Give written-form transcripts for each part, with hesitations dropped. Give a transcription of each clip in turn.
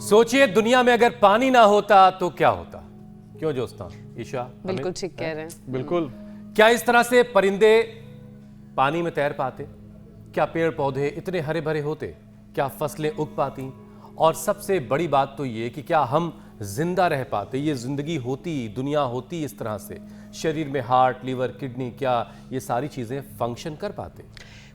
सोचिए दुनिया में अगर पानी ना होता तो क्या होता। क्यों जोस्ता ईशा? बिल्कुल ठीक कह रहे हैं। बिल्कुल। क्या इस तरह से परिंदे पानी में तैर पाते? क्या पेड़ पौधे इतने हरे भरे होते? क्या फसलें उग पाती? और सबसे बड़ी बात तो ये कि क्या हम जिंदा रह पाते? ये जिंदगी होती, दुनिया होती इस तरह से, शरीर में हार्ट, लीवर, किडनी, क्या ये सारी चीजें फंक्शन कर पाते?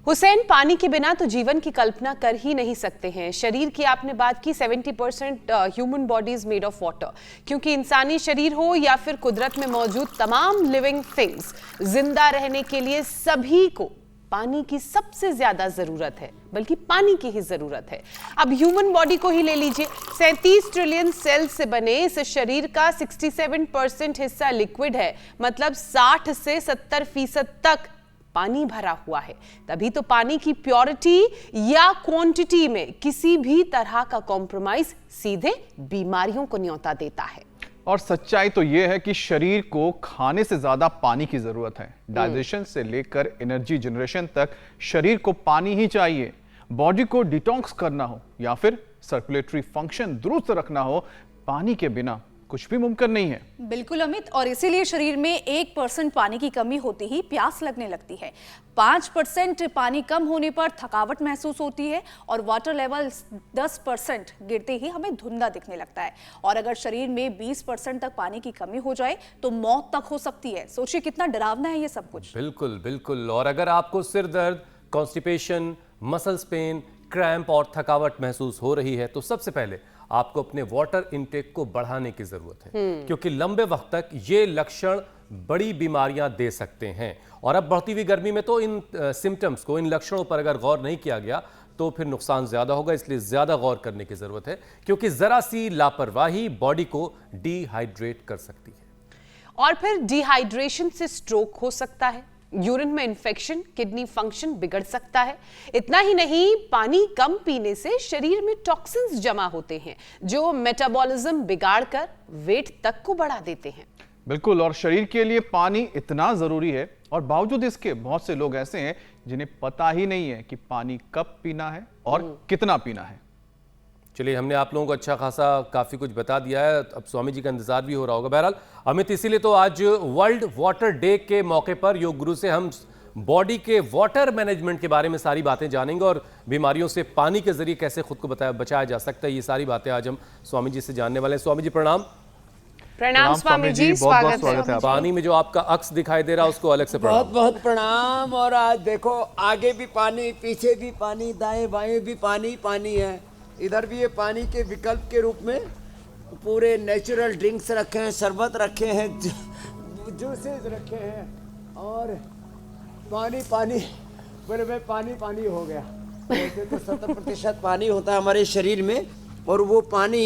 हुसैन, पानी के बिना तो जीवन की कल्पना कर ही नहीं सकते हैं। शरीर की आपने बात की, 70% human body is made of water, क्योंकि इंसानी शरीर हो या फिर कुदरत में मौजूद तमाम लिविंग थिंग्स, जिंदा रहने के लिए सभी को पानी की सबसे ज्यादा जरूरत है, बल्कि पानी की ही जरूरत है। अब ह्यूमन बॉडी को ही ले लीजिए, 37 ट्रिलियन सेल्स से बने इस शरीर का 67% हिस्सा लिक्विड है, मतलब 60 से 70% तक पानी भरा हुआ है। तभी तो पानी की प्योरिटी या क्वांटिटी में किसी भी तरह का कॉम्प्रोमाइज सीधे बीमारियों को न्योता देता है। और सच्चाई तो यह है कि शरीर को खाने से ज्यादा पानी की जरूरत है। डाइजेशन से लेकर एनर्जी जनरेशन तक शरीर को पानी ही चाहिए। बॉडी को डिटॉक्स करना हो या फिर सर्कुलेटरी फंक्शन दुरुस्त रखना हो, पानी के बिना कुछ भी मुमकिन नहीं है। बिल्कुल अमित, और इसीलिए शरीर में 1% पानी की कमी होती ही प्यास लगने लगती है। 5% पानी कम होने पर थकावट महसूस होती है और वाटर लेवल 10% गिरते ही हमें धुंधला दिखने लगता है। और अगर शरीर में 20% तक पानी की कमी हो जाए तो मौत तक हो सकती है। सोचिए कितना डरावना है ये सब कुछ। बिल्कुल बिल्कुल। और अगर आपको सिर दर्द, कॉन्स्टिपेशन, मसल्स पेन, क्रैम्प और थकावट महसूस हो रही है तो सबसे पहले आपको अपने वाटर इनटेक को बढ़ाने की जरूरत है, क्योंकि लंबे वक्त तक ये लक्षण बड़ी बीमारियां दे सकते हैं। और अब बढ़ती हुई गर्मी में तो इन सिम्टम्स को, इन लक्षणों पर अगर गौर नहीं किया गया तो फिर नुकसान ज्यादा होगा। इसलिए ज्यादा गौर करने की जरूरत है, क्योंकि जरा सी लापरवाही बॉडी को डिहाइड्रेट कर सकती है। और फिर डिहाइड्रेशन से स्ट्रोक हो सकता है, यूरिन में इंफेक्शन, किडनी फंक्शन बिगड़ सकता है। इतना ही नहीं, पानी कम पीने से शरीर में टॉक्सिन्स जमा होते हैं जो मेटाबॉलिज्म बिगाड़कर वेट तक को बढ़ा देते हैं। बिल्कुल। और शरीर के लिए पानी इतना जरूरी है और बावजूद इसके बहुत से लोग ऐसे हैं जिन्हें पता ही नहीं है कि पानी कब पीना है और कितना पीना है। चलिए, हमने आप लोगों को अच्छा खासा काफ़ी कुछ बता दिया है। अब स्वामी जी का इंतजार भी हो रहा होगा। बहरहाल अमित, इसीलिए तो आज वर्ल्ड वाटर डे के मौके पर योग गुरु से हम बॉडी के वाटर मैनेजमेंट के बारे में सारी बातें जानेंगे और बीमारियों से पानी के जरिए कैसे खुद को बचाया जा सकता है, ये सारी बातें आज हम स्वामी जी से जानने वाले हैं। स्वामी जी प्रणाम। प्रणाम स्वामी जी, स्वागत है। पानी में जो आपका अक्स दिखाई दे रहा है उसको अलग से प्रणाम। बहुत बहुत प्रणाम। और आज देखो, आगे भी पानी, पीछे भी पानी, दाएं बाएं भी पानी पानी है। इधर भी ये पानी के विकल्प के रूप में पूरे नेचुरल ड्रिंक्स रखे हैं, शरबत रखे हैं, जूसेस रखे हैं और पानी पानी बोले भाई पानी पानी हो गया। वैसे तो 70% पानी होता है हमारे शरीर में, और वो पानी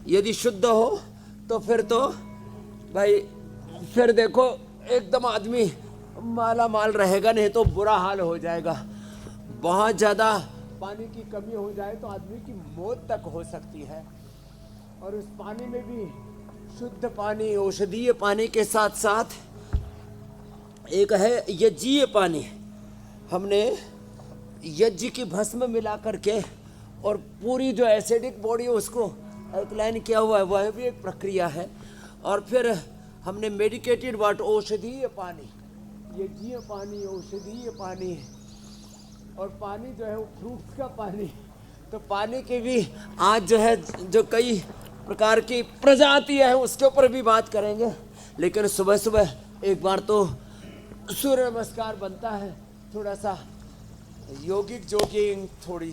यदि शुद्ध हो तो फिर तो भाई फिर देखो एकदम आदमी माला माल रहेगा, नहीं तो बुरा हाल हो जाएगा। बहुत ज़्यादा पानी की कमी हो जाए तो आदमी की मौत तक हो सकती है। और उस पानी में भी शुद्ध पानी, औषधीय पानी के साथ साथ एक है यज्ञीय पानी। हमने यज्ञ की भस्म मिला करके और पूरी जो एसिडिक बॉडी है उसको अल्कलाइन किया हुआ है, वह भी एक प्रक्रिया है। और फिर हमने मेडिकेटेड वाटर, औषधीय पानी, यज्ञीय पानी, औषधीय पानी, और पानी जो है वो फ्रूट्स का पानी। तो पानी की भी आज जो है जो कई प्रकार की प्रजातियां हैं उसके ऊपर भी बात करेंगे। लेकिन सुबह सुबह एक बार तो सूर्य नमस्कार बनता है, थोड़ा सा योगिक जोगिंग, थोड़ी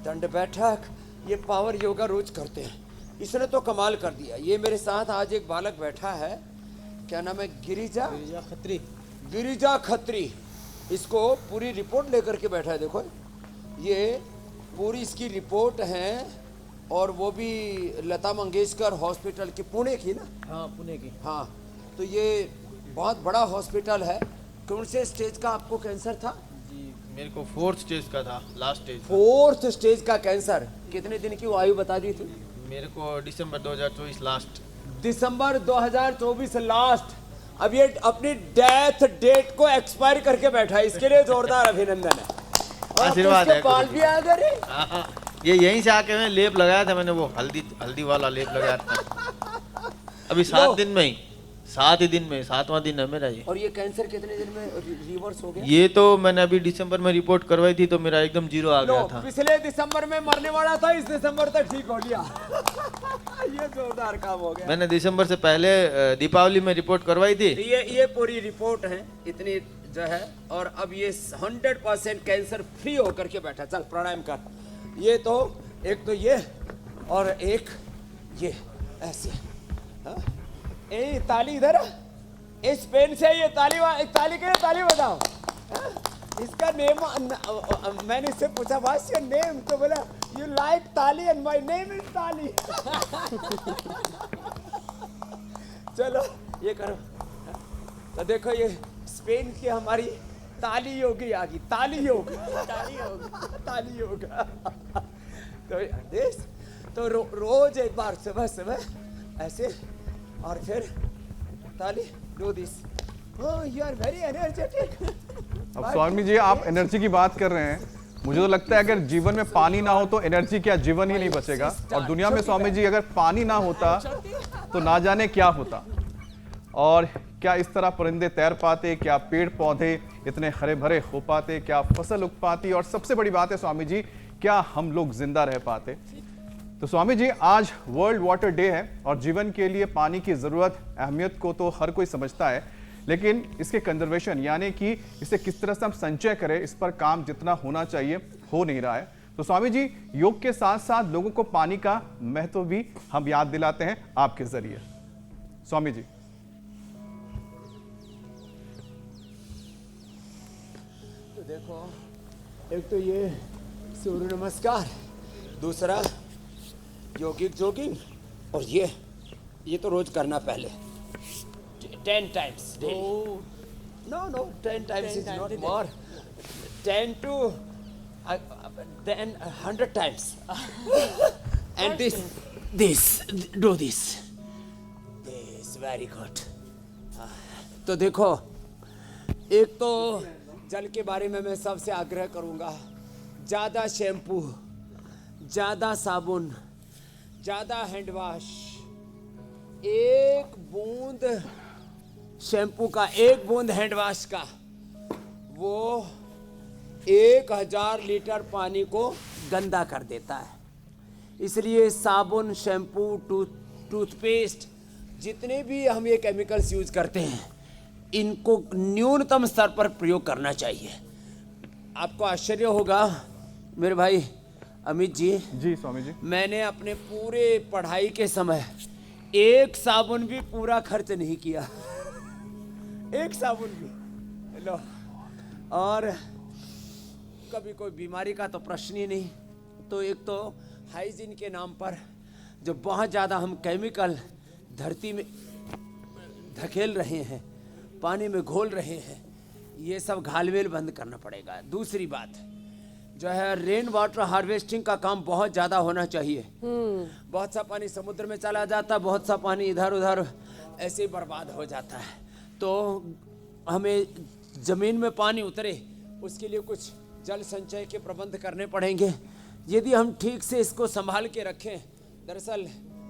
दंड बैठक, ये पावर योगा रोज करते हैं। इसने तो कमाल कर दिया। ये मेरे साथ आज एक बालक बैठा है, क्या नाम है? गिरिजा खत्री। गिरिजा खत्री इसको पूरी रिपोर्ट लेकर के बैठा है। देखो ये पूरी इसकी रिपोर्ट है, और वो भी लता मंगेशकर हॉस्पिटल की, पुणे की ना? हाँ, पुणे की। हाँ, तो ये बहुत बड़ा हॉस्पिटल है। कौन से स्टेज का आपको कैंसर था? जी, मेरे को 4th स्टेज का था, लास्ट स्टेज। 4th स्टेज का कैंसर। कितने दिन की आयु बता दी थी? मेरे को दिसंबर 2024 लास्ट। दिसंबर 2024 लास्ट। अब ये अपनी डेथ डेट को एक्सपायर करके बैठा है, इसके लिए जोरदार अभिनंदन है। आशीर्वाद है। बाल भी आ गए। ये यहीं से आके मैं लेप लगाया था, मैंने वो हल्दी वाला लेप लगाया था अभी 7 दिन में ही, 7 ही दिन में, 7वां दिन है मेरा ये। और ये कैंसर कितने दिन में रिवर्स हो गया? ये तो मैंने अभी दिसंबर में रिपोर्ट करवाई थी तो मेरा एकदम 0 आ गया था। पिछले दिसंबर में मरने वाला था, इस दिसंबर तक ठीक हो गया। ये जोरदार काम हो गया। मैंने दिसंबर से पहले दीपावली में रिपोर्ट करवाई थी। ये पूरी रिपोर्ट है इतनी जो है, और अब ये 100% कैंसर फ्री होकर के बैठा। चल प्राणायाम कर। ये तो एक तो ये और एक ये ऐसे। हाँ? ए ताली इधर, इस पेन से ये ताली के लिए ताली बजाओ। हाँ? इसका नेम मैंने इससे पूछा, व्हाट्स योर नेम? तो बोला यू लाइक ताली एंड माय नेम इज ताली। चलो ये करो। तो देखो ये स्पेन की हमारी ताली योगी आ गई। ताली योग ताली योग। तो देश तो रोज एक बार सुबह ऐसे, और फिर ताली do this. Oh you are very energetic. अब स्वामी जी आप एनर्जी की बात कर रहे हैं, मुझे तो लगता है अगर जीवन में पानी ना हो तो एनर्जी क्या, जीवन ही नहीं बचेगा। और दुनिया में स्वामी जी अगर पानी ना होता तो ना जाने क्या होता, और क्या इस तरह परिंदे तैर पाते, क्या पेड़ पौधे इतने हरे भरे हो पाते, क्या फसल उग पाती, और सबसे बड़ी बात है स्वामी जी क्या हम लोग जिंदा रह पाते। तो स्वामी जी आज वर्ल्ड वाटर डे है और जीवन के लिए पानी की जरूरत, अहमियत को तो हर कोई समझता है, लेकिन इसके कंजर्वेशन यानी कि इसे किस तरह से हम संचय करें, इस पर काम जितना होना चाहिए हो नहीं रहा है। तो स्वामी जी योग के साथ साथ लोगों को पानी का महत्व भी हम याद दिलाते हैं आपके जरिए। स्वामी जी तो देखो, एक तो ये सूर्य नमस्कार, दूसरा योगिक जॉगिंग, और ये तो रोज करना पहले 10 times daily. No, 10 times is not more. 10 to then 100 times. And do this. This very good. तो देखो, एक तो जल के बारे में मैं सबसे आग्रह करूंगा, ज्यादा शैम्पू, ज्यादा साबुन, ज्यादा हैंड वॉश। एक बूंद शैम्पू का, एक बूंद हैंड वॉश का, वो 1000 लीटर पानी को गंदा कर देता है। इसलिए साबुन, शैम्पू, टूथपेस्ट, जितने भी हम ये केमिकल्स यूज करते हैं, इनको न्यूनतम स्तर पर प्रयोग करना चाहिए। आपको आश्चर्य होगा मेरे भाई अमित जी। जी स्वामी जी, मैंने अपने पूरे पढ़ाई के समय एक साबुन भी पूरा खर्च नहीं किया। एक साबुन भी लो। और कभी कोई बीमारी का तो प्रश्न ही नहीं। तो एक तो हाइजीन के नाम पर जो बहुत ज़्यादा हम केमिकल धरती में धकेल रहे हैं, पानी में घोल रहे हैं, ये सब घालमेल बंद करना पड़ेगा। दूसरी बात जो है, रेन वाटर हार्वेस्टिंग का काम बहुत ज़्यादा होना चाहिए। बहुत सा पानी समुद्र में चला जाता, बहुत सा पानी इधर उधर ऐसे ही बर्बाद हो जाता है। तो हमें ज़मीन में पानी उतरे, उसके लिए कुछ जल संचय के प्रबंध करने पड़ेंगे। यदि हम ठीक से इसको संभाल के रखें, दरअसल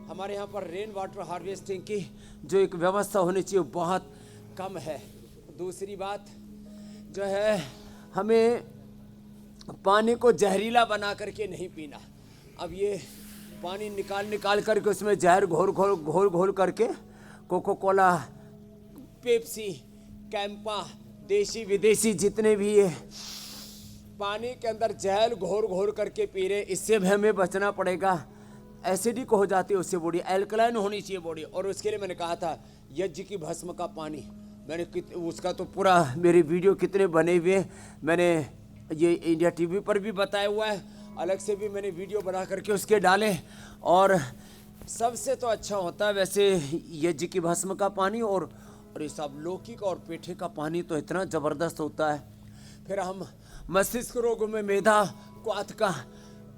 हमारे यहाँ पर रेन वाटर हार्वेस्टिंग की जो एक व्यवस्था होनी चाहिए बहुत कम है। दूसरी बात जो है, हमें पानी को जहरीला बना करके नहीं पीना। अब ये पानी निकाल करके उसमें जहर घोल करके कोको कोला, पेप्सी, कैंपा, देसी विदेशी जितने भी ये पानी के अंदर जहर घोर करके पी रहे, इससे भी हमें बचना पड़ेगा। एसिडिक हो जाती है उससे बॉडी, एल्कलाइन होनी चाहिए बॉडी। और उसके लिए मैंने कहा था यज्ञ की भस्म का पानी, मैंने उसका तो पूरा मेरे वीडियो कितने बने हुए, मैंने ये इंडिया टीवी पर भी बताया हुआ है, अलग से भी मैंने वीडियो बना करके उसके डाले। और सबसे तो अच्छा होता है वैसे यज्ञ की भस्म का पानी, और ये सब लौकी का और पेठे का पानी तो इतना ज़बरदस्त होता है। फिर हम मस्तिष्क रोगों में मेधा क्वाथ का,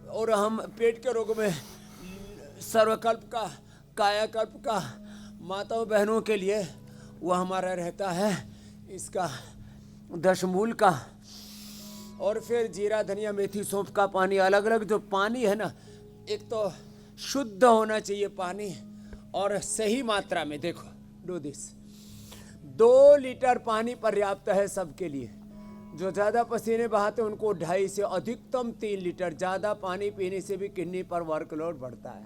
और हम पेट के रोगों में सर्वकल्प का, कायाकल्प का, माताओं बहनों के लिए वो हमारा रहता है इसका दशमूल का, और फिर जीरा धनिया मेथी सौंफ का पानी, अलग अलग जो पानी है ना, एक तो शुद्ध होना चाहिए पानी और सही मात्रा में। देखो डू दिस, 2 लीटर पानी पर्याप्त है सबके लिए। जो ज़्यादा पसीने बहाते हैं उनको 2.5 से अधिकतम 3 लीटर। ज़्यादा पानी पीने से भी किडनी पर वर्कलोड बढ़ता है,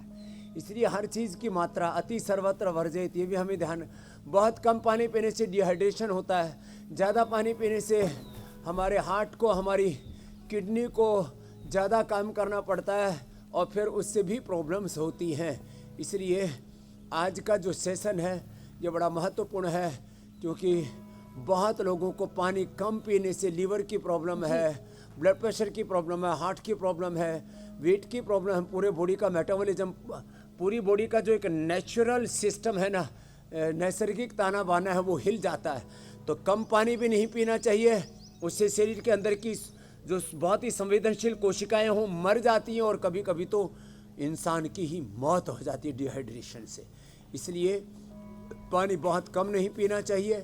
इसलिए हर चीज़ की मात्रा अति सर्वत्र वर्जित, ये भी हमें ध्यान। बहुत कम पानी पीने से डिहाइड्रेशन होता है, ज़्यादा पानी पीने से हमारे हार्ट को, हमारी किडनी को ज़्यादा काम करना पड़ता है और फिर उससे भी प्रॉब्लम्स होती हैं। इसलिए आज का जो सेशन है ये बड़ा महत्वपूर्ण है, क्योंकि बहुत लोगों को पानी कम पीने से लीवर की प्रॉब्लम है, ब्लड प्रेशर की प्रॉब्लम है, हार्ट की प्रॉब्लम है, वेट की प्रॉब्लम है, पूरे बॉडी का मेटाबॉलिज्म, पूरी बॉडी का जो एक नेचुरल सिस्टम है ना, नैसर्गिक ताना बाना है, वो हिल जाता है। तो कम पानी भी नहीं पीना चाहिए, उससे शरीर के अंदर की जो बहुत ही संवेदनशील कोशिकाएं हों मर जाती हैं और कभी कभी तो इंसान की ही मौत हो जाती है डिहाइड्रेशन से। इसलिए पानी बहुत कम नहीं पीना चाहिए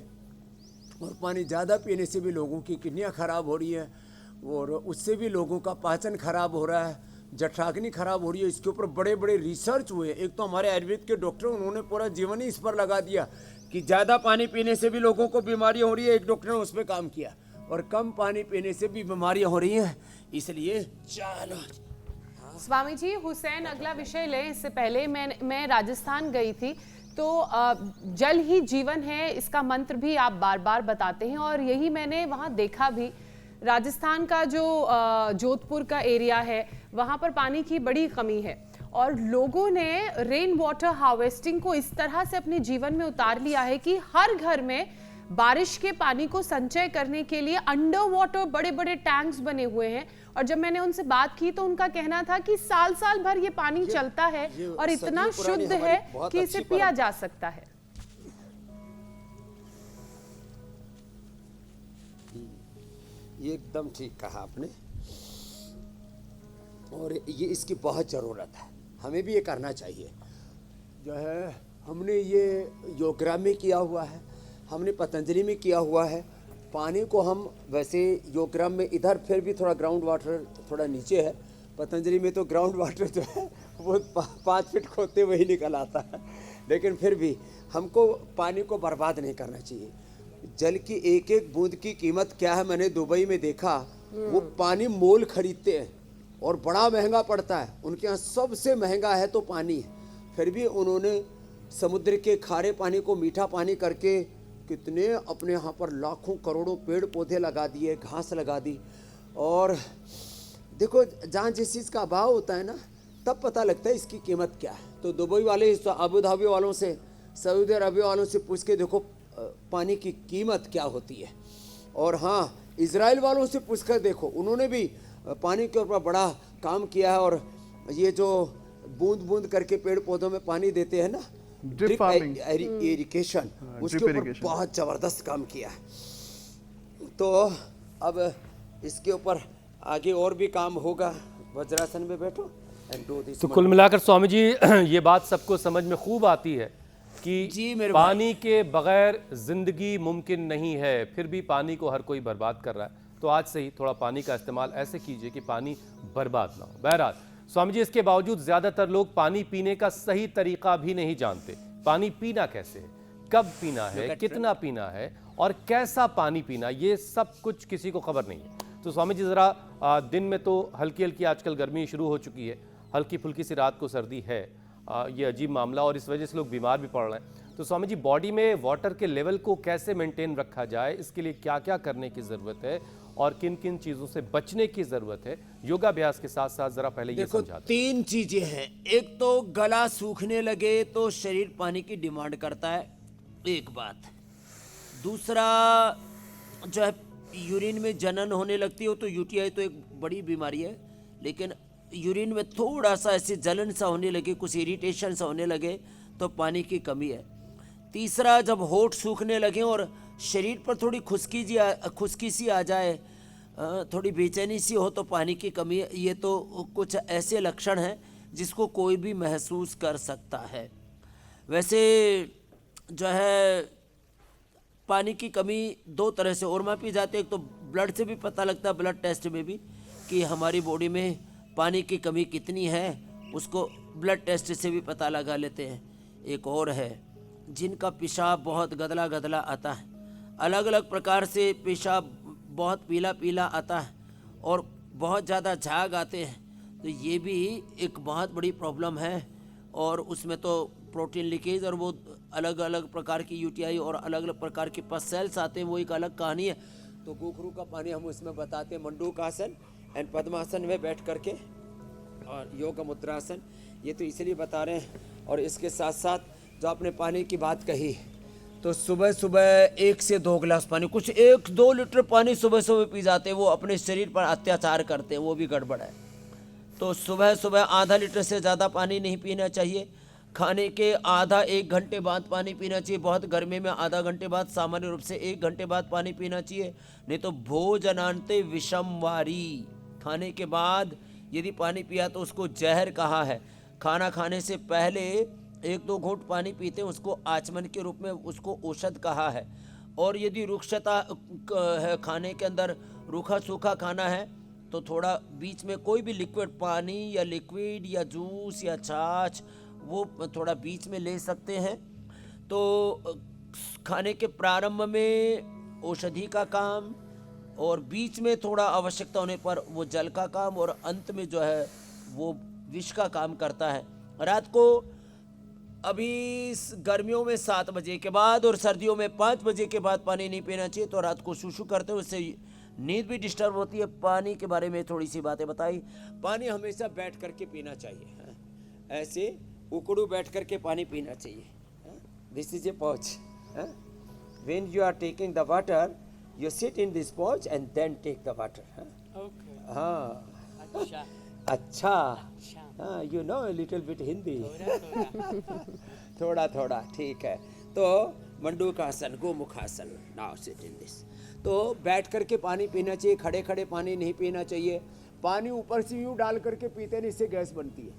और पानी ज़्यादा पीने से भी लोगों की किडनियाँ खराब हो रही हैं और उससे भी लोगों का पाचन खराब हो रहा है, जठराग्नि खराब हो रही है। इसके ऊपर बड़े बड़े रिसर्च हुए। एक तो हमारे आयुर्वेद के डॉक्टर, उन्होंने पूरा जीवन ही इस पर लगा दिया कि ज़्यादा पानी पीने से भी लोगों को बीमारियाँ हो रही है, एक डॉक्टर ने उस पर काम किया, और कम पानी पीने से भी बीमारियाँ हो रही हैं। इसलिए चलो स्वामी जी, हुसैन अगला विषय लें। इससे पहले मैं राजस्थान गई थी, तो जल ही जीवन है, इसका मंत्र भी आप बार बार बताते हैं और यही मैंने वहाँ देखा भी। राजस्थान का जो जोधपुर का एरिया है, वहाँ पर पानी की बड़ी कमी है और लोगों ने रेन वाटर हार्वेस्टिंग को इस तरह से अपने जीवन में उतार लिया है कि हर घर में बारिश के पानी को संचय करने के लिए अंडर वाटर बड़े बड़े टैंक्स बने हुए हैं। और जब मैंने उनसे बात की तो उनका कहना था कि साल साल भर ये पानी चलता है और इतना शुद्ध है कि इसे पिया जा सकता है। ये एकदम ठीक कहा आपने, और ये इसकी बहुत ज़रूरत है, हमें भी ये करना चाहिए। जो है हमने ये योगग्राम में किया हुआ है, हमने पतंजलि में किया हुआ है। पानी को हम वैसे योगग्राम में इधर फिर भी थोड़ा ग्राउंड वाटर थोड़ा नीचे है, पतंजलि में तो ग्राउंड वाटर जो है वो 5 फीट खोदते वही निकल आता है, लेकिन फिर भी हमको पानी को बर्बाद नहीं करना चाहिए। जल की एक एक बूंद की कीमत क्या है, मैंने दुबई में देखा, वो पानी मोल खरीदते हैं और बड़ा महंगा पड़ता है, उनके यहाँ सबसे महंगा है तो पानी है। फिर भी उन्होंने समुद्र के खारे पानी को मीठा पानी करके कितने अपने यहाँ पर लाखों करोड़ों पेड़ पौधे लगा दिए, घास लगा दी। और देखो जहाँ जिस चीज़ का अभाव होता है ना, तब पता लगता है इसकी कीमत क्या है। तो दुबई वाले, अबू धाबी वालों से, सऊदी अरबिया वालों से पूछ के देखो पानी की कीमत क्या होती है। और हाँ, इजराइल वालों से पूछकर देखो, उन्होंने भी पानी के ऊपर बड़ा काम किया है। और ये जो बूंद बूंद करके पेड़ पौधों में पानी देते हैं ना, ड्रिप इरिगेशन, उसके ऊपर बहुत ज़बरदस्त काम किया है। तो अब इसके ऊपर आगे और भी काम होगा। वज्रासन में बैठो एंड डू दिस। तो कुल मिलाकर स्वामी जी ये बात सबको समझ में खूब आती है कि पानी के बगैर जिंदगी मुमकिन नहीं है, फिर भी पानी को हर कोई बर्बाद कर रहा है। तो आज से ही थोड़ा पानी का इस्तेमाल ऐसे कीजिए कि पानी बर्बाद ना हो। बहरहाल स्वामी जी, इसके बावजूद ज्यादातर लोग पानी पीने का सही तरीका भी नहीं जानते। पानी पीना कैसे है, कब पीना है, कितना पीना है और कैसा पानी पीना, ये सब कुछ किसी को खबर नहीं है। तो स्वामी जी जरा दिन में तो हल्की हल्की आजकल गर्मी शुरू हो चुकी है, हल्की फुल्की सी रात को सर्दी है, ये अजीब मामला और इस वजह से लोग बीमार भी पड़ रहे हैं। तो स्वामी जी, बॉडी में वाटर के लेवल को कैसे मेंटेन रखा जाए, इसके लिए क्या क्या करने की ज़रूरत है और किन किन चीज़ों से बचने की ज़रूरत है, योगाभ्यास के साथ साथ ज़रा पहले ये समझा दें। 3 चीज़ें हैं। एक तो गला सूखने लगे तो शरीर पानी की डिमांड करता है, एक बात। दूसरा जो है यूरिन में जनन होने लगती हो, तो यूटीआई तो एक बड़ी बीमारी है, लेकिन यूरिन में थोड़ा सा ऐसे जलन सा होने लगे, कुछ इरिटेशन सा होने लगे, तो पानी की कमी है। तीसरा, जब होठ सूखने लगे और शरीर पर थोड़ी खुश्की सी आ जाए, थोड़ी बेचैनी सी हो, तो पानी की कमी है। ये तो कुछ ऐसे लक्षण हैं जिसको कोई भी महसूस कर सकता है। वैसे जो है पानी की कमी दो तरह से और मापी जाती है। एक तो ब्लड से भी पता लगता है, ब्लड टेस्ट में भी, कि हमारी बॉडी में पानी की कमी कितनी है, उसको ब्लड टेस्ट से भी पता लगा लेते हैं। एक और है जिनका पेशाब बहुत गदला गदला आता है, अलग अलग प्रकार से पेशाब बहुत पीला पीला आता है और बहुत ज़्यादा झाग आते हैं, तो ये भी एक बहुत बड़ी प्रॉब्लम है। और उसमें तो प्रोटीन लीकेज और वो अलग अलग प्रकार की यूटीआई और अलग अलग प्रकार के पस सेल्स आते हैं, वो एक अलग कहानी है। तो घुघरू का पानी हम उसमें बताते हैं मंडूकासन एंड पद्मासन में बैठ करके, और योग मुद्रासन, ये तो इसलिए बता रहे हैं। और इसके साथ साथ जो आपने पानी की बात कही, तो सुबह सुबह 1 से 2 गिलास पानी, कुछ 1-2 लीटर पानी सुबह सुबह पी जाते हैं, वो अपने शरीर पर अत्याचार करते हैं, वो भी गड़बड़ है। तो सुबह सुबह आधा लीटर से ज़्यादा पानी नहीं पीना चाहिए। खाने के आधा 1 घंटे बाद पानी पीना चाहिए, बहुत गर्मी में आधा घंटे बाद, सामान्य रूप से 1 घंटे बाद पानी पीना चाहिए। नहीं तो भोजनान्ते विषमवारी, खाने के बाद यदि पानी पिया तो उसको जहर कहा है। खाना खाने से पहले 1-2 घूंट पानी पीते हैं, उसको आचमन के रूप में उसको औषध कहा है। और यदि रुक्षता है, खाने के अंदर रूखा सूखा खाना है, तो थोड़ा बीच में कोई भी लिक्विड पानी या लिक्विड या जूस या छाछ, वो थोड़ा बीच में ले सकते हैं। तो खाने के प्रारंभ में औषधि का काम, और बीच में थोड़ा आवश्यकता होने पर वो जल का काम, और अंत में जो है वो विष का काम करता है। रात को अभी गर्मियों में 7 बजे के बाद और सर्दियों में 5 बजे के बाद पानी नहीं पीना चाहिए। तो रात को सुसु करते हैं, उससे नींद भी डिस्टर्ब होती है। पानी के बारे में थोड़ी सी बातें बताई। पानी हमेशा बैठ करके पीना चाहिए, ऐसे उकड़ू बैठ करके पानी पीना चाहिए। This is a pouch. When you are taking the water, you sit in this pouch and then take the water. Okay. हाँ, अच्छा, हाँ, you know a little bit Hindi, थोड़ा थोड़ा, ठीक है। तो मंडूकासन, Gomukhasana, now sit in this। तो बैठ करके पानी पीना चाहिए, खड़े खड़े पानी नहीं पीना चाहिए। पानी ऊपर से यूँ डाल करके पीते हैं, इससे गैस बनती है।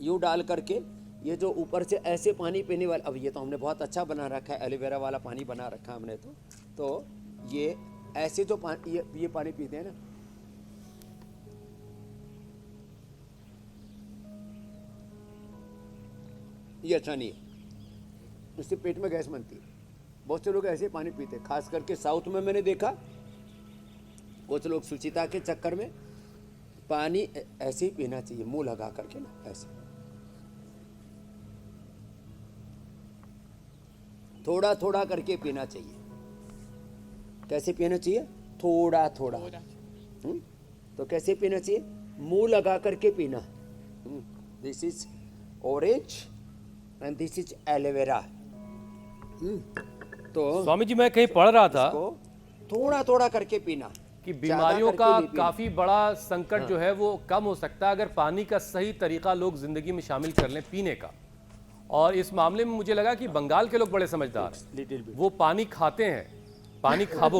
यूँ डाल करके, ये जो ऊपर से ऐसे पानी पीने वाला, अब ये तो हमने बहुत अच्छा बना रखा है, एलोवेरा वाला पानी बना रखा है हमने तो ये ऐसे जो पानी, ये पानी पीते हैं ना, ये अच्छा नहीं है, इससे पेट में गैस बनती है। बहुत से लोग ऐसे पानी पीते हैं, खास करके साउथ में मैंने देखा, कुछ लोग सुचिता के चक्कर में पानी ऐसे ही पीना चाहिए, मुंह लगा करके ना, ऐसे थोड़ा थोड़ा करके पीना चाहिए। कैसे पीना चाहिए? थोड़ा थोड़ा। तो कैसे पीना चाहिए? मुंह लगा करके पीना। This is orange and this is aloe vera. तो स्वामी जी, मैं कहीं पढ़ रहा था थोड़ा थोड़ा करके पीना कि बीमारियों का काफी बड़ा संकट जो है वो कम हो सकता है अगर पानी का सही तरीका लोग जिंदगी में शामिल कर लें पीने का। और इस मामले में मुझे लगा कि बंगाल के लोग बड़े समझदार हैं, वो पानी खाते हैं, पानी खाबो,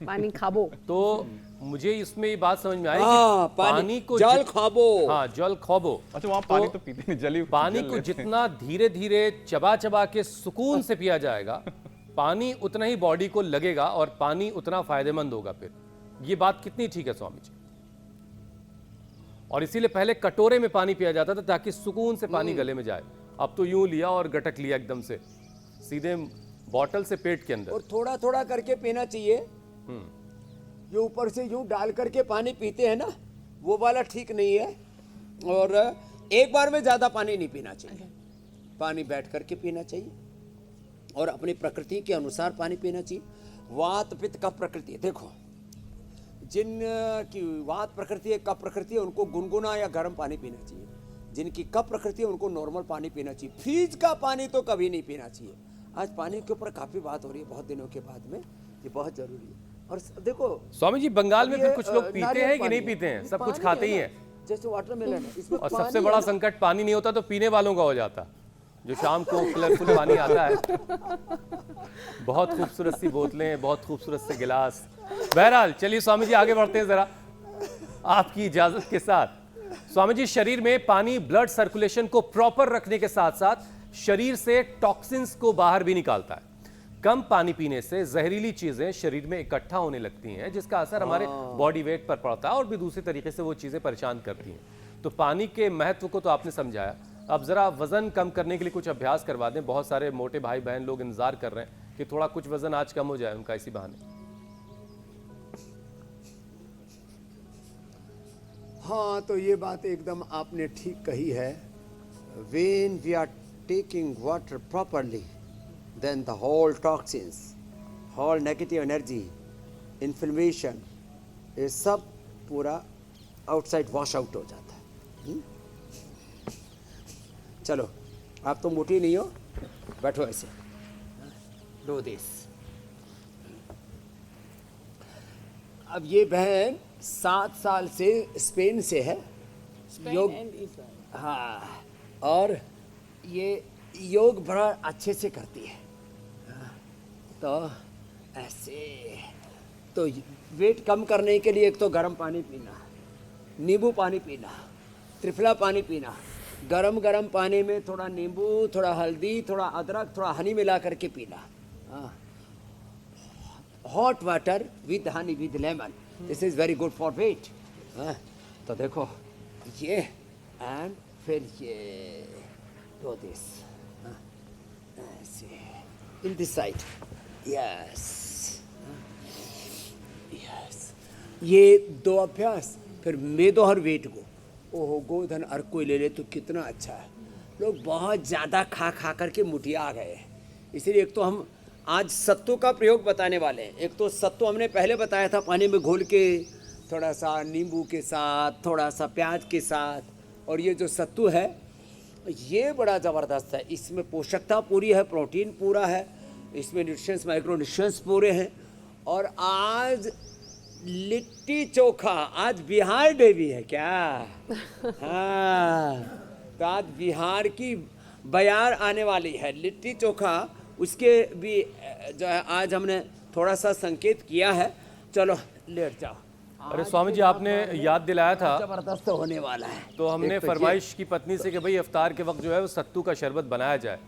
पानी खाबो। तो मुझे इसमें ये बात समझ में आई हाँ, कि पानी को जल खाबो। हाँ, जल खाबो। अच्छा, वहाँ पानी तो पीते नहीं, जली पानी को जितना धीरे धीरे चबा चबा के सुकून से पिया जाएगा, पानी उतना ही बॉडी को लगेगा और पानी उतना फायदेमंद होगा। फिर ये बात कितनी ठीक है स्वामी जी। और इसीलिए पहले कटोरे में पानी पिया जाता था ताकि सुकून से पानी गले में जाए। अब तो यूं लिया और गटक लिया एकदम से, सीधे बॉटल से पेट के अंदर। और थोड़ा थोड़ा करके पीना चाहिए। ये ऊपर से यूं डाल करके पानी पीते हैं ना, वो वाला ठीक नहीं है। और एक बार में ज्यादा पानी नहीं पीना चाहिए, पानी बैठ करके पीना चाहिए और अपनी प्रकृति के अनुसार पानी पीना चाहिए। वात पित्त कफ प्रकृति, देखो जिन की वात प्रकृति है, कफ प्रकृति है, उनको गुनगुना या गर्म पानी पीना चाहिए। जिनकी कफ प्रकृति है उनको नॉर्मल पानी पीना चाहिए। फ्रिज का पानी तो कभी नहीं पीना चाहिए। आज पानी के ऊपर काफी बात हो रही है बहुत दिनों के बाद में, ये बहुत जरूरी है। और देखो स्वामी जी, बंगाल में भी कुछ लोग पीते हैं कि नहीं पीते हैं? सब कुछ खाते ही हैं, जैसे वाटरमेलन है, इसमें और सबसे बड़ा संकट पानी नहीं होता तो पीने वालों का हो जाता, जो शाम को कलरफुल पानी आता है। बहुत खूबसूरत सी बोतलें, बहुत खूबसूरत से गिलास। बहरहाल चलिए स्वामी जी आगे बढ़ते हैं जरा आपकी इजाजत के साथ। स्वामी जी, शरीर में पानी ब्लड सर्कुलेशन को प्रॉपर रखने के साथ साथ शरीर से टॉक्सिन्स को बाहर भी निकालता है। कम पानी पीने से जहरीली चीजें शरीर में इकट्ठा होने लगती हैं, जिसका असर हमारे बॉडी वेट पर पड़ता है और भी दूसरी तरीके से वो चीजें परेशान करती हैं। तो पानी के महत्व को तो आपने समझाया। अब जरा वजन कम करने के लिए कुछ अभ्यास करवा दें। बहुत सारे मोटे भाई बहन लोग इंतजार कर रहे हैं कि थोड़ा कुछ वजन आज कम हो जाए उनका इसी बहाने। हाँ, तो ये बात एकदम आपने ठीक कही है। When we are taking water properly, then the whole toxins, whole negative energy, inflammation, ये सब पूरा आउटसाइड वॉश आउट हो जाता है। चलो, आप तो मोटी नहीं हो, बैठो ऐसे। Do this. अब ये बहन 7 साल से स्पेन से है। योग, हाँ, और ये योग बड़ा अच्छे से करती है। तो ऐसे तो वेट कम करने के लिए एक तो गर्म पानी पीना, नींबू पानी पीना, त्रिफला पानी पीना, गरम गरम पानी में थोड़ा नींबू, थोड़ा हल्दी, थोड़ा अदरक, थोड़ा हनी मिला करके पीना। Hot water with Honey with lemon, this is very good for wait. तो देखो ये, एंड फिर ये डू दिस, ऐसे in this side, yes yes. ये 2 अभ्यास, फिर मेदो हर वेट को, ओहो गोधन अर्क को ले ले तो कितना अच्छा है। लोग बहुत ज़्यादा खा खा करके मुटिया गए, इसलिए एक तो हम आज सत्तू का प्रयोग बताने वाले हैं। एक तो सत्तू हमने पहले बताया था, पानी में घोल के थोड़ा सा नींबू के साथ, थोड़ा सा प्याज के साथ। और ये जो सत्तू है ये बड़ा ज़बरदस्त है, इसमें पोषकता पूरी है, प्रोटीन पूरा है, इसमें न्यूट्रिशंस, माइक्रो न्यूट्रिशंस पूरे हैं। और आज लिट्टी चोखा, आज बिहार डे भी है क्या? हाँ, तो आज बिहार की बयार आने वाली है, लिट्टी चोखा, उसके भी जो है आज हमने थोड़ा सा संकेत किया है। चलो लेट जाओ। अरे स्वामी जी, आपने याद दिलाया था, जबरदस्त होने वाला है। तो हमने एक तो फरमाइश की पत्नी से कि भाई इफ्तार के वक्त जो है वो सत्तू का शरबत बनाया जाए।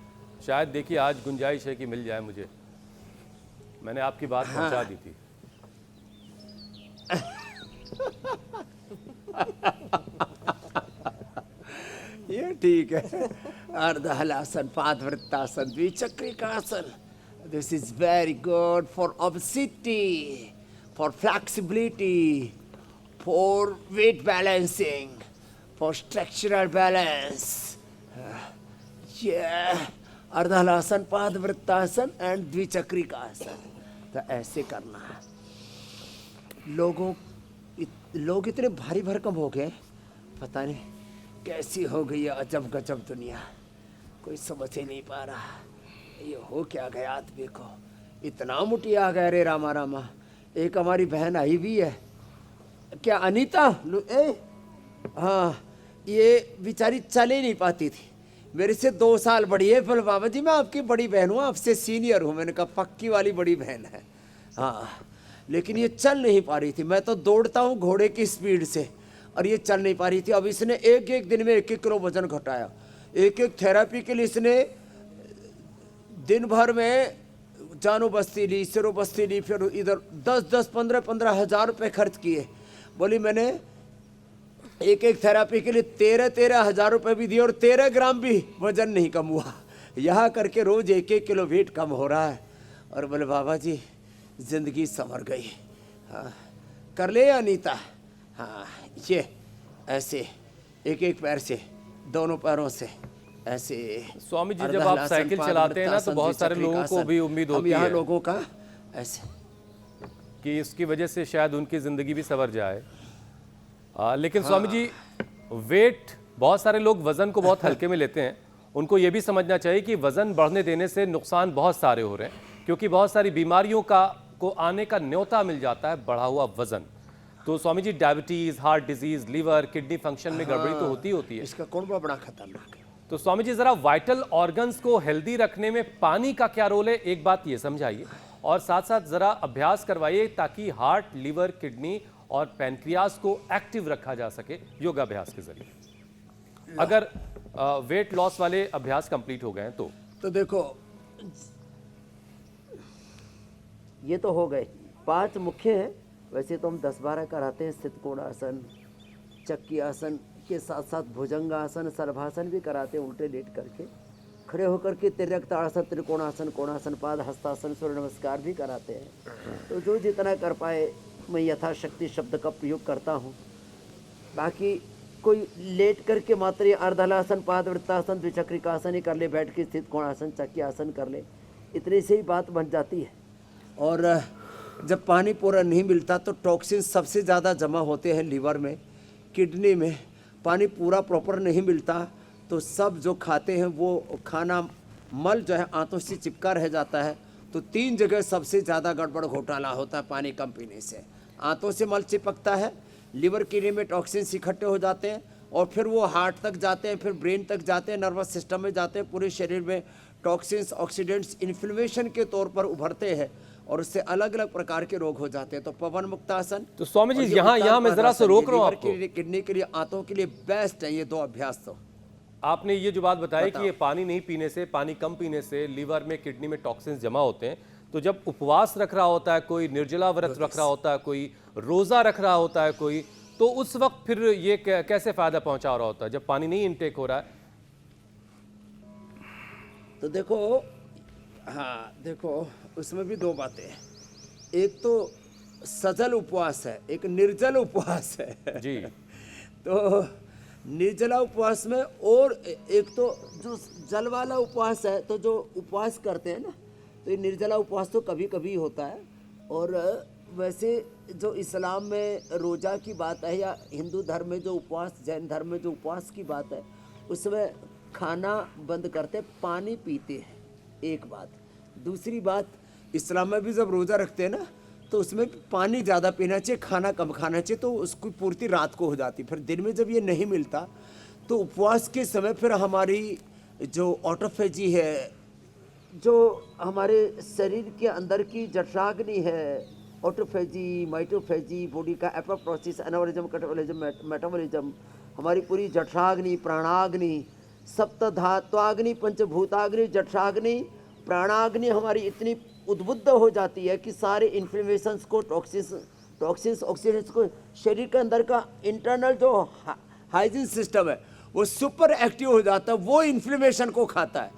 शायद देखिए आज गुंजाइश है कि मिल जाए मुझे। मैंने आपकी बात पहुंचा दी थी। ये ठीक है। अर्धहलासन, पादवृत्तासन, द्विचक्रिकासन, this is very good for obesity, for flexibility, for weight balancing, for structural balance. Yeah, अर्धहलासन, पादवृत्तासन एंड द्विचक्रिकासन। तो ऐसे करना है। लोग इतने भारी भरकम हो गए, पता नहीं कैसी हो गई है अजब गजब दुनिया, कोई समझ ही नहीं पा रहा ये हो क्या गया आदमी को। इतना मुटिया गया रे रामा रामा। एक हमारी बहन आई भी है, क्या अनीता, हाँ, ये बेचारी चल ही नहीं पाती थी, मेरे से 2 साल बड़ी है। फिर बाबा जी मैं आपकी बड़ी बहन हूँ, आपसे सीनियर हूँ। मैंने कहा पक्की वाली बड़ी बहन है। हाँ, लेकिन ये चल नहीं पा रही थी। मैं तो दौड़ता हूँ घोड़े की स्पीड से, और ये चल नहीं पा रही थी। अब इसने एक दिन में 1-1 किलो वजन घटाया। एक थेरेपी के लिए इसने दिन भर में जानो बस्ती ली, सिरो बस्ती ली, फिर इधर 10-10, 15-15 हज़ार रुपये खर्च किए। बोली मैंने एक थेरेपी के लिए 13-13 हज़ार रुपये भी दिए और 13 ग्राम भी वजन नहीं कम हुआ। यहाँ करके रोज 1-1 किलो वेट कम हो रहा है। और बोले बाबा जी जिंदगी संवर गई। हाँ, कर ले अनीता। हाँ, ये ऐसे एक पैर से, दोनों पैरों से ऐसे। स्वामी जी, जब आप साइकिल चलाते हैं ना तो बहुत सारे लोगों को भी उम्मीद होती है लोगों का ऐसे कि इसकी वजह से शायद उनकी जिंदगी भी संवर जाए। लेकिन स्वामी जी, वेट, बहुत सारे लोग वजन को बहुत हल्के में लेते हैं। उनको ये भी समझना चाहिए कि वजन बढ़ने देने से नुकसान बहुत सारे हो रहे हैं, क्योंकि बहुत सारी बीमारियों को आने का न्योता मिल जाता है बढ़ा हुआ वजन। तो Swami ji, diabetes, heart disease, liver, kidney function में गड़बड़ी तो होती है। इसका कौन बड़ा खतरनाक है। तो स्वामी जी, जरा वाइटल ऑर्गन्स को हेल्दी रखने में पानी का क्या रोल है, एक बात ये समझाइए, और साथ साथ जरा अभ्यास करवाइए ताकि हार्ट, लीवर, किडनी और पैनक्रियाज को एक्टिव रखा जा सके योगाभ्यास के जरिए। अगर वेट लॉस वाले अभ्यास कंप्लीट हो गए तो देखो ये तो हो गए 5 मुख्य हैं। वैसे तो हम 10-12 कराते हैं। स्थित कोणासन, चक्की आसन के साथ साथ भुजंगासन, सर्वासन भी कराते हैं उल्टे लेट करके। खड़े होकर के तिर्यक ताड़ासन, त्रिकोणासन, कोणासन, पाद हस्तासन, सूर्य नमस्कार भी कराते हैं। तो जो जितना कर पाए मैं यथाशक्ति शब्द का प्रयोग करता हूँ। बाकी कोई लेट करके मात्र ये अर्धहलासन, पाद वृत्तासन, द्विचक्रिकासन ही कर ले, बैठ के स्थित कोणासन, चक्की आसन कर ले, इतने से ही बात बन जाती है। और जब पानी पूरा नहीं मिलता तो टॉक्सिन सबसे ज़्यादा जमा होते हैं लीवर में, किडनी में। पानी पूरा प्रॉपर नहीं मिलता तो सब जो खाते हैं वो खाना मल जो है आंतों से चिपका रह जाता है। तो 3 जगह सबसे ज़्यादा गड़बड़ घोटाला होता है पानी कम पीने से। आंतों से मल चिपकता है, लीवर किडनी में टॉक्सिन्स इकट्ठे हो जाते हैं और फिर वो हार्ट तक जाते हैं, फिर ब्रेन तक जाते हैं, नर्वस सिस्टम में जाते हैं। पूरे शरीर में टॉक्सिन्स, ऑक्सीडेंट्स इन्फ्लेमेशन के तौर पर उभरते हैं और उससे अलग अलग प्रकार के रोग हो जाते हैं। तो पवन मुक्तासन, तो स्वामी जी और ये यहाँ उत्तान मैं जरा से पादासन, रोक ये रहा हूँ लीवर आपको। के लिए, किडनी के लिए, आंतों के लिए बेस्ट है ये 2 अभ्यास। तो आपने ये जो बात बताई कि ये पानी नहीं पीने से, पानी कम पीने से लीवर में, किडनी में टॉक्सिन्स जमा होते हैं। तो जब उपवास रख रहा होता है कोई, निर्जला व्रत रख रहा होता है कोई, रोजा रख रहा होता है कोई, तो उस वक्त फिर ये कैसे फायदा पहुंचा रहा होता है जब पानी नहीं इनटेक हो रहा है? तो देखो, हाँ देखो, उसमें भी 2 बातें हैं। एक तो सजल उपवास है, एक निर्जल उपवास है जी। तो निर्जला उपवास में, और एक तो जो जल वाला उपवास है, तो जो उपवास करते हैं ना, तो ये निर्जला उपवास तो कभी कभी होता है। और वैसे जो इस्लाम में रोज़ा की बात है या हिंदू धर्म में जो उपवास, जैन धर्म में जो उपवास की बात है, उसमें खाना बंद करते, पानी पीते हैं, एक बात। दूसरी बात, इस्लाम में भी जब रोज़ा रखते हैं ना, तो उसमें पानी ज़्यादा पीना चाहिए, खाना कम खाना चाहिए, तो उसकी पूर्ति रात को हो जाती। फिर दिन में जब ये नहीं मिलता तो उपवास के समय फिर हमारी जो ऑटोफेजी है, जो हमारे शरीर के अंदर की जठराग्नि है, ऑटोफेजी, माइटोफेजी, बॉडी का एपोप्टोसिस, एनाबॉलिज्म, कैटाबॉलिज्म, मेटाबॉलिज्म, हमारी पूरी जठराग्नि, प्राणाग्नि, सप्तधात्वाग्नि, पंचभूताग्नि, जठराग्नि, प्राणाग्नि हमारी इतनी उद्बुद्ध हो जाती है कि सारे इन्फ्लेमेशंस को, टॉक्सिन्स, ऑक्सीडेंट्स को, शरीर के अंदर का इंटरनल जो हाइजीन सिस्टम है वो सुपर एक्टिव हो जाता है। वो इन्फ्लेमेशन को खाता है,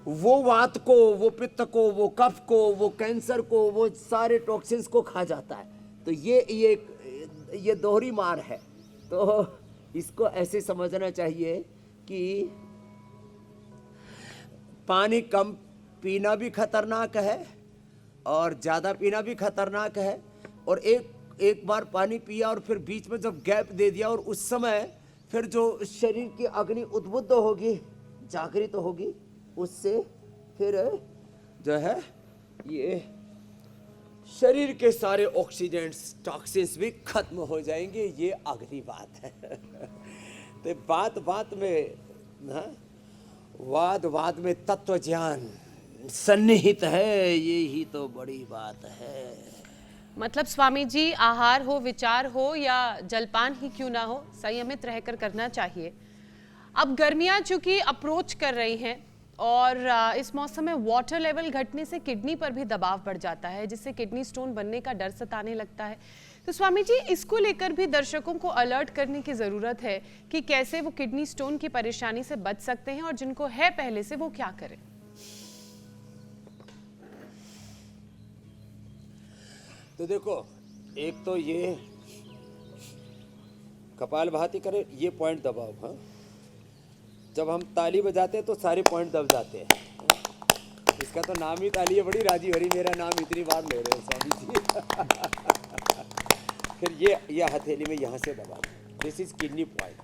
वो वात को, वो पित्त को, वो कफ को, वो कैंसर को, वो सारे टॉक्सिन्स को खा जाता है। तो ये दोहरी मार है। तो इसको ऐसे समझना चाहिए कि पानी कम पीना भी खतरनाक है और ज़्यादा पीना भी खतरनाक है। और एक बार पानी पिया और फिर बीच में जब गैप दे दिया, और उस समय फिर जो शरीर की अग्नि उद्बुद्ध होगी, जागृत होगी, उससे फिर जो है ये शरीर के सारे ऑक्सीडेंट्स, टॉक्सिन्स भी खत्म हो जाएंगे। ये अगली बात है। तो बात में ना, वाद में तत्व ज्ञान सन्निहित है, ये ही तो बड़ी बात है। मतलब स्वामी जी, आहार हो, विचार हो या जलपान ही क्यों ना हो, संयमित रहकर करना चाहिए। अब गर्मियां चूंकि अप्रोच कर रही हैं और इस मौसम में वाटर लेवल घटने से किडनी पर भी दबाव बढ़ जाता है, जिससे किडनी स्टोन बनने का डर सताने लगता है। तो स्वामी जी, इसको लेकर भी दर्शकों को अलर्ट करने की ज़रूरत है कि कैसे वो किडनी स्टोन की परेशानी से बच सकते हैं और जिनको है पहले से वो क्या करें। तो देखो, एक तो ये कपालभाति करें, ये पॉइंट दबाओ। हाँ, जब हम ताली बजाते हैं तो सारे पॉइंट दब जाते हैं। इसका तो नाम ही ताली है। बड़ी राजी हो रही, मेरा नाम इतनी बार ले रहे हैं स्वामी जी। फिर ये हथेली में यहाँ से दबाओ, दिस इज किडनी पॉइंट।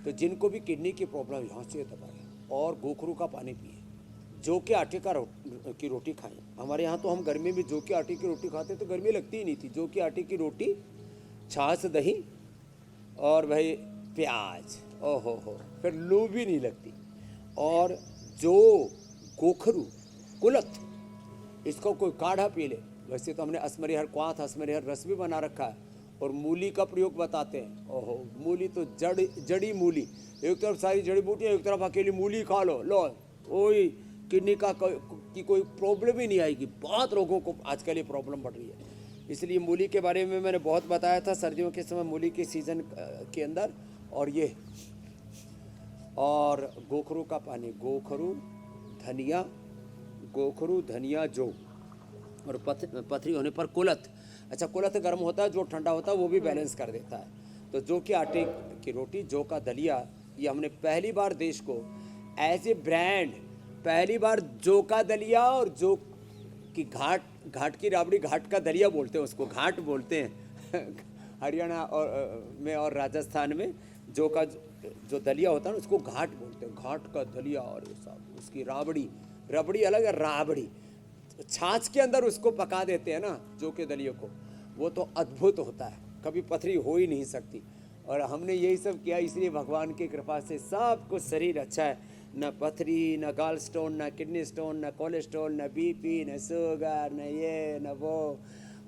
तो जिनको भी किडनी की प्रॉब्लम, यहाँ से दबाएं और गोखरू का पानी पिए, जौ के आटे की रोटी खाएं। हमारे यहाँ तो हम गर्मी में जौ के आटे की रोटी खाते तो गर्मी लगती ही नहीं थी। जौ के आटे की रोटी, छाछ, दही और भाई प्याज, ओहो हो, फिर लू भी नहीं लगती। और जो गोखरू, कुलथ, इसको कोई काढ़ा पी ले। वैसे तो हमने असमरीहर क्वाथ, असमरीहर रस भी बना रखा है। और मूली का प्रयोग बताते हैं। ओहो, मूली तो जड़ी मूली, एक तरफ सारी जड़ी बूटियाँ, एक तरफ अकेली मूली खा लो, ओही किडनी की कोई प्रॉब्लम ही नहीं आएगी। बहुत लोगों को आजकल ये प्रॉब्लम बढ़ रही है। इसलिए मूली के बारे में मैंने बहुत बताया था सर्दियों के समय मूली के सीज़न के अंदर। और ये और गोखरू का पानी, गोखरू धनिया जो, और पथरी होने पर कुलथ। अच्छा, कुलथ गर्म होता है, जो ठंडा होता है वो भी बैलेंस कर देता है। तो जौ के आटे की रोटी, जौ का दलिया, ये हमने पहली बार देश को एज ए ब्रांड, पहली बार जौ का दलिया और जौ की घाट की राबड़ी, घाट का दलिया बोलते हैं उसको, घाट बोलते हैं हरियाणा में और राजस्थान में जौ का जो दलिया होता है ना उसको घाट बोलते हैं, घाट का दलिया। और ये सब उसकी रबड़ी अलग है, राबड़ी छाछ के अंदर उसको पका देते हैं ना जौ के दलिये को, वो तो अद्भुत होता है, कभी पथरी हो ही नहीं सकती। और हमने यही सब किया, इसलिए भगवान की कृपा से सब कुछ शरीर अच्छा है, न पथरी, न गाल स्टोन, न किडनी स्टोन, न कोलेस्ट्रॉल, न बीपी, न शुगर, न ये न वो।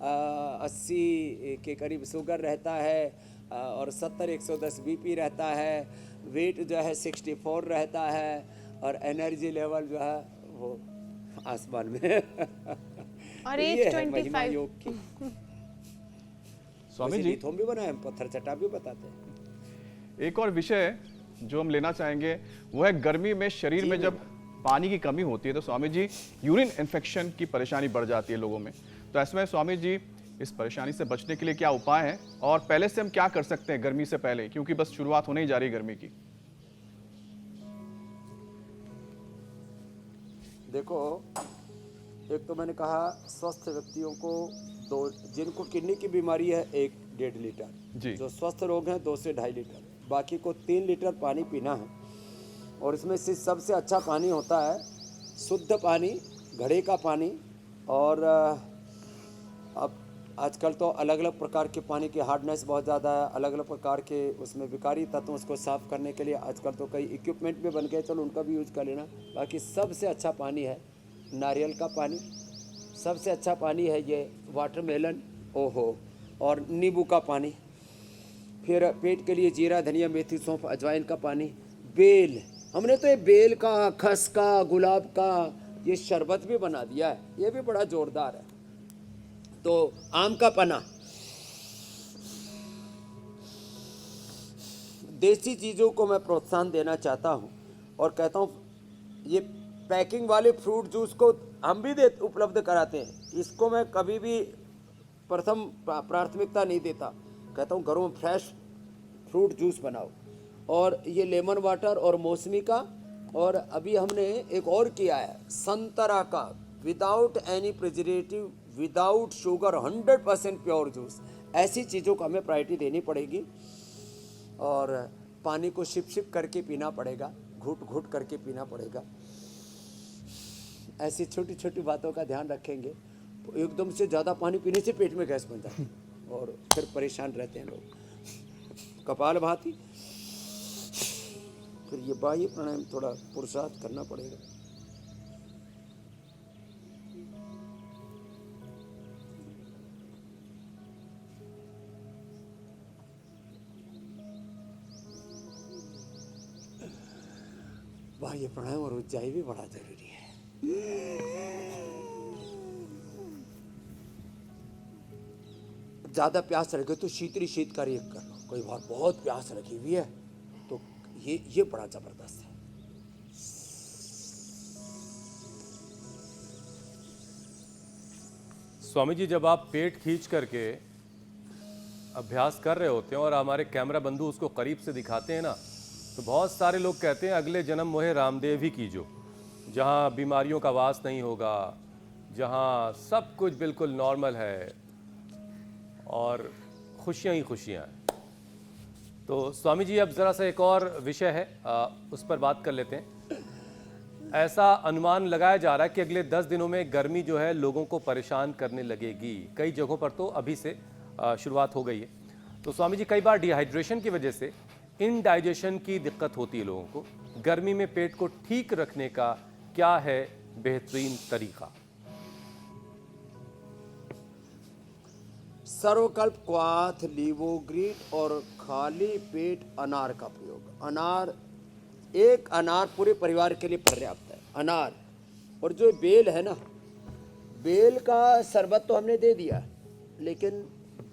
80 के करीब शुगर रहता है और 70-110 बीपी रहता है, वेट जो है 64 रहता है, और एनर्जी लेवल जो है वो आसमान में और ये एज है महिमा 25। योग की। स्वामी वैसे जी, लिथोम भी बनाए, हम पत्थर चट्टा भी बताते हैं। एक और विषय जो हम लेना चाहेंगे वो है गर्मी में शरीर में जब पानी की कमी होती है तो स्वामी जी यूरिन इन्फेक्शन की परेशानी बढ़ जाती है लोगों में। तो ऐसे में स्वामी जी इस परेशानी से बचने के लिए क्या उपाय हैं और पहले से हम क्या कर सकते हैं गर्मी से पहले, क्योंकि बस शुरुआत होने ही जा रही है गर्मी की। देखो, एक तो मैंने कहा स्वस्थ व्यक्तियों को जिनको किडनी की बीमारी है 1-1.5 लीटर जी। जो स्वस्थ लोग हैं 2 से 2.5 लीटर, बाकी को 3 लीटर पानी पीना है। और इसमें से सबसे अच्छा पानी होता है शुद्ध पानी, घड़े का पानी। और अब आजकल तो अलग अलग प्रकार के पानी की हार्डनेस बहुत ज़्यादा है, अलग अलग प्रकार के उसमें विकारी तत्व, उसको साफ़ करने के लिए आजकल तो कई इक्विपमेंट भी बन गए, चलो उनका भी यूज कर लेना। बाकी सबसे अच्छा पानी है नारियल का पानी, सबसे अच्छा पानी है ये वाटरमेलन, ओहो, और नींबू का पानी। फिर पेट के लिए जीरा, धनिया, मेथी, सौंफ, अजवाइन का पानी। बेल, हमने तो ये बेल का, खस का, गुलाब का ये शरबत भी बना दिया है, ये भी बड़ा जोरदार है। तो आम का पना, देसी चीज़ों को मैं प्रोत्साहन देना चाहता हूँ और कहता हूँ ये पैकिंग वाले फ्रूट जूस को हम भी उपलब्ध कराते हैं, इसको मैं कभी भी प्रथम प्राथमिकता नहीं देता। कहता हूँ घरों में फ्रेश फ्रूट जूस बनाओ। और ये लेमन वाटर और मौसमी का, और अभी हमने एक और किया है संतरा का, without any preservative, without sugar, 100% pure juice. ऐसी चीज़ों को हमें प्रायोरिटी देनी पड़ेगी और पानी को शिप शिप करके पीना पड़ेगा, घुट घुट करके पीना पड़ेगा। ऐसी छोटी छोटी बातों का ध्यान रखेंगे तो एकदम से ज़्यादा पानी पीने से पेट में गैस बन जाती है और फिर परेशान रहते हैं लोग। कपालभाति, फिर ये बाह्य प्राणायाम थोड़ा पुरुषार्थ करना पड़ेगा। बाह्य प्राणायाम और ऊंचाई भी बड़ा जरूरी है। ज्यादा प्यास लगे तो शीतली शीतकारी कर लो, कोई बार बहुत प्यास लगी हुई है तो ये बड़ा जबरदस्त है। स्वामी जी, जब आप पेट खींच करके अभ्यास कर रहे होते हैं और हमारे कैमरा बंधु उसको करीब से दिखाते हैं ना, तो बहुत सारे लोग कहते हैं अगले जन्म मोहे रामदेव ही कीजो, जहाँ बीमारियों का वास नहीं होगा, जहाँ सब कुछ बिल्कुल नॉर्मल है और खुशियाँ ही खुशियाँ हैं। तो स्वामी जी, अब ज़रा सा एक और विषय है, उस पर बात कर लेते हैं। ऐसा अनुमान लगाया जा रहा है कि अगले 10 दिनों में गर्मी जो है लोगों को परेशान करने लगेगी। कई जगहों पर तो अभी से शुरुआत हो गई है। तो स्वामी जी, कई बार डिहाइड्रेशन की वजह से इनडाइजेशन की दिक्कत होती है लोगों को। गर्मी में पेट को ठीक रखने का क्या है बेहतरीन तरीका? सर्वकल्प, क्वाथ, लीवोग्रीट और खाली पेट अनार का प्रयोग। अनार, एक अनार पूरे परिवार के लिए पर्याप्त है। अनार और जो बेल है ना, बेल का शरबत तो हमने दे दिया, लेकिन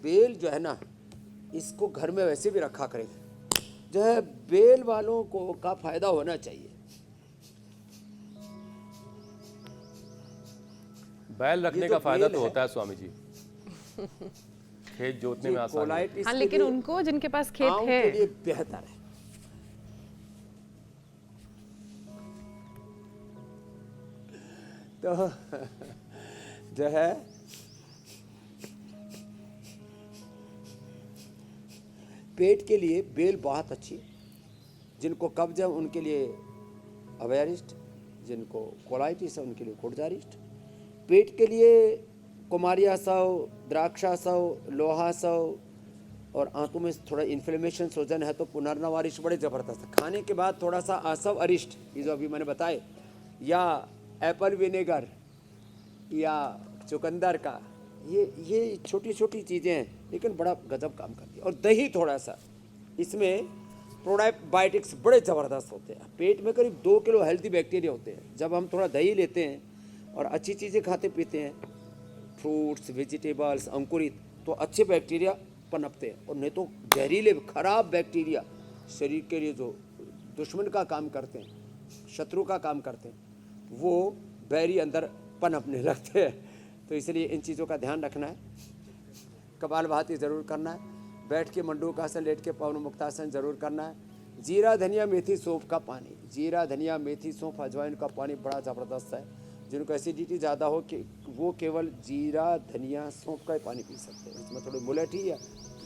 बेल जो है ना, इसको घर में वैसे भी रखा करें। जो है बेल वालों को का फायदा होना चाहिए। बैल रखने ये का तो फायदा बेल तो है। होता है स्वामी जी, खेत जोतने में आसानी है। कोलाइटिस हाँ, के लेकिन लिए उनको जिनके पास खेत आम है के लिए बेहतर है। तो जो है पेट के लिए बेल बहुत अच्छी है। जिनको कब्ज है उनके लिए अवेरिस्ट, जिनको कोलाइटिस है उनके लिए गुर्जारिस्ट। पेट के लिए कुमारिया सव, द्राक्षा सव, लोहा सव, और आंतों में थोड़ा इन्फ्लेमेशन सूजन है तो पुनर्नवारिश बड़े ज़बरदस्त है। खाने के बाद थोड़ा सा आसव अरिष्ट, ये जो अभी मैंने बताए, या एप्पल विनेगर या चुकंदर का, ये छोटी छोटी चीज़ें हैं लेकिन बड़ा गजब काम करती है। और दही थोड़ा सा, इसमें प्रोबायोटिक्स बड़े ज़बरदस्त होते हैं। पेट में करीब 2 किलो हेल्दी बैक्टीरिया होते हैं। जब हम थोड़ा दही लेते हैं और अच्छी चीज़ें खाते पीते हैं, फ्रूट्स, वेजिटेबल्स, अंकुरित, तो अच्छे बैक्टीरिया पनपते हैं। और नहीं तो जहरीले खराब बैक्टीरिया शरीर के लिए जो दुश्मन का काम करते हैं, शत्रु का काम करते हैं, वो बैरी अंदर पनपने लगते हैं। तो इसलिए इन चीज़ों का ध्यान रखना है। कपालभाति ज़रूर करना है। बैठ के मंडूकासन, लेट के पवन मुक्तासन ज़रूर करना है। जीरा धनिया मेथी सौंफ का पानी, जीरा धनिया मेथी सौंफ अजवाइन का पानी बड़ा ज़बरदस्त है। जिनको एसिडिटी ज़्यादा हो कि वो केवल जीरा धनिया सौंफ का ही पानी पी सकते हैं। इसमें थोड़ी मुलेठी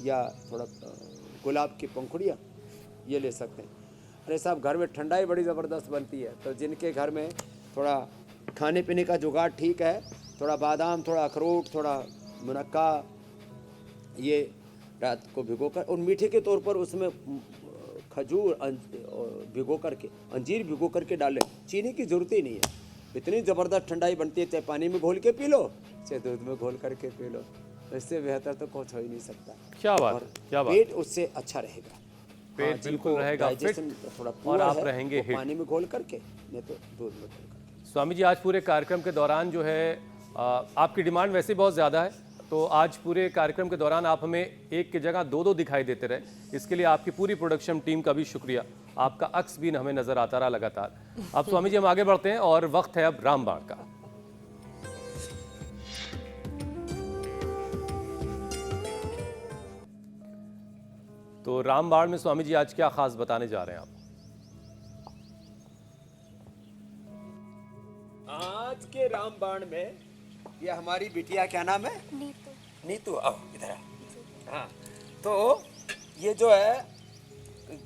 या थोड़ा गुलाब की पंखुड़ियाँ ये ले सकते हैं। अरे साहब, घर में ठंडाई बड़ी ज़बरदस्त बनती है, तो जिनके घर में थोड़ा खाने पीने का जुगाड़ ठीक है, थोड़ा बादाम, थोड़ा अखरोट, थोड़ा मुनक्का, ये रात को भिगोकर, और मीठे के तौर पर उसमें खजूर भिगो करके, अंजीर भिगो करके डालें। चीनी की ज़रूरत ही नहीं है, इतनी ज़बरदस्त ठंडाई बनती है। चाहे पानी में घोल के पी लो, चाहे दूध में घोल करके पी लो, इससे बेहतर तो कुछ हो ही नहीं सकता। क्या बात और है, क्या बात। पेट उससे अच्छा रहेगा। पेट हाँ, बिल्कुल जिनको रहेगा फिट, digestion थोड़ा और पुअर आप है, रहेंगे वो हिट। पानी में घोल करके, नहीं तो दूध में घोल करके। स्वामी जी, आज पूरे कार्यक्रम के दौरान जो है आपकी डिमांड वैसे बहुत ज़्यादा है, तो आज पूरे कार्यक्रम के दौरान आप हमें एक की जगह 2-2 दिखाई देते रहे, इसके लिए आपकी पूरी प्रोडक्शन टीम का भी शुक्रिया। आपका अक्स भी हमें नज़र आता रहा लगातार। अब स्वामी जी हम आगे बढ़ते हैं और वक्त है अब रामबाण का। तो रामबाण में स्वामी जी आज क्या खास बताने जा रहे हैं आप? आज के रामबाण में ये हमारी बिटिया, क्या नाम है? नीतू। आओ इधर आ। हाँ, तो ये जो है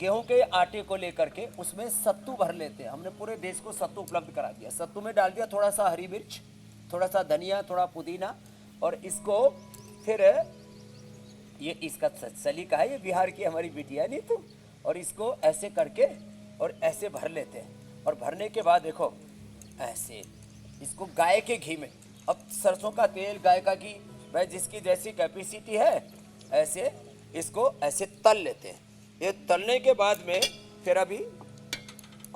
गेहूं के आटे को लेकर के उसमें सत्तू भर लेते हैं। हमने पूरे देश को सत्तू उपलब्ध करा दिया। सत्तू में डाल दिया थोड़ा सा हरी मिर्च, थोड़ा सा धनिया, थोड़ा पुदीना, और इसको फिर ये इसका सलीका है, ये बिहार की हमारी बिटिया नीतू, और इसको ऐसे करके और ऐसे भर लेते हैं। और भरने के बाद देखो ऐसे इसको गाय के घी में, अब सरसों का तेल, गाय का घी, भाई जिसकी जैसी कैपेसिटी है ऐसे इसको ऐसे तल लेते हैं। ये तलने के बाद में फिर अभी